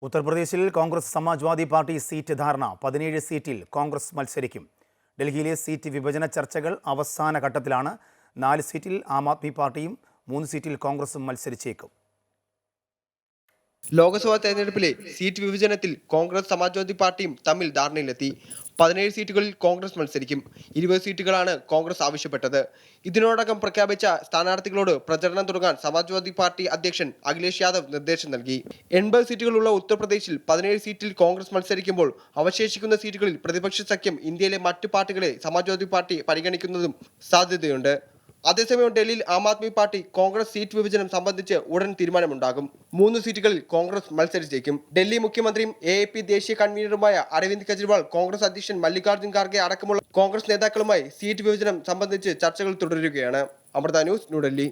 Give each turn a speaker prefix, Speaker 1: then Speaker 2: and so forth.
Speaker 1: ഉത്തർപ്രദേശിൽ Congress Samajwadi party seat ധാരണ 17 സീറ്റിൽ കോൺഗ്രസ് മത്സരിക്കും. ഡൽഹിയിലെ സീറ്റ് വിഭജന ചർച്ചകൾ അവസാന ഘട്ടത്തിലാണ്. 4 സീറ്റിൽ ആം ആദ്മി പാർട്ടിയും 3 സീറ്റിൽ കോൺഗ്രസും മത്സരിച്ചേക്കും.
Speaker 2: ലോക്സഭാ തെരഞ്ഞെടുപ്പിലെ സീറ്റ് വിഭജനത്തിൽ കോൺഗ്രസ് സമാജ്വാദി പാർട്ടിയും തമ്മിൽ ധാരണയിലെത്തി. 17 സീറ്റുകളിൽ കോൺഗ്രസ് മത്സരിക്കും. 20 സീറ്റുകളാണ് കോൺഗ്രസ് ആവശ്യപ്പെട്ടത്. ഇതിനോടകം പ്രഖ്യാപിച്ച സ്ഥാനാർത്ഥികളോട് പ്രചരണം തുടങ്ങാൻ സമാജ്വാദി പാർട്ടി അധ്യക്ഷൻ അഖിലേഷ് യാദവ് നിർദ്ദേശം നൽകി. 80 സീറ്റുകളുള്ള ഉത്തർപ്രദേശിൽ 17 സീറ്റിൽ കോൺഗ്രസ് മത്സരിക്കുമ്പോൾ അവശേഷിക്കുന്ന സീറ്റുകളിൽ പ്രതിപക്ഷ സഖ്യം ഇന്ത്യയിലെ മറ്റു പാർട്ടികളെ സമാജ്വാദി പാർട്ടി പരിഗണിക്കുന്നതും സാധ്യതയുണ്ട്. അതേസമയം ഡൽഹിയിൽ ആം ആദ്മി പാർട്ടി കോൺഗ്രസ് സീറ്റ് വിഭജനം സംബന്ധിച്ച് ഉടൻ തീരുമാനമുണ്ടാകും. 3 സീറ്റുകളിൽ കോൺഗ്രസ് മത്സരിച്ചേക്കും. ഡൽഹി മുഖ്യമന്ത്രിയും AAP ദേശീയ കൺവീനറുമായ അരവിന്ദ് കെജ്രിവാൾ, കോൺഗ്രസ് അധ്യക്ഷൻ മല്ലികാർജ്ജുൻ ഖാർഗെ അടക്കമുള്ള കോൺഗ്രസ് നേതാക്കളുമായി സീറ്റ് വിഭജനം സംബന്ധിച്ച് ചർച്ചകൾ തുടരുകയാണ്. അമൃത ന്യൂസ്, ന്യൂഡൽഹി.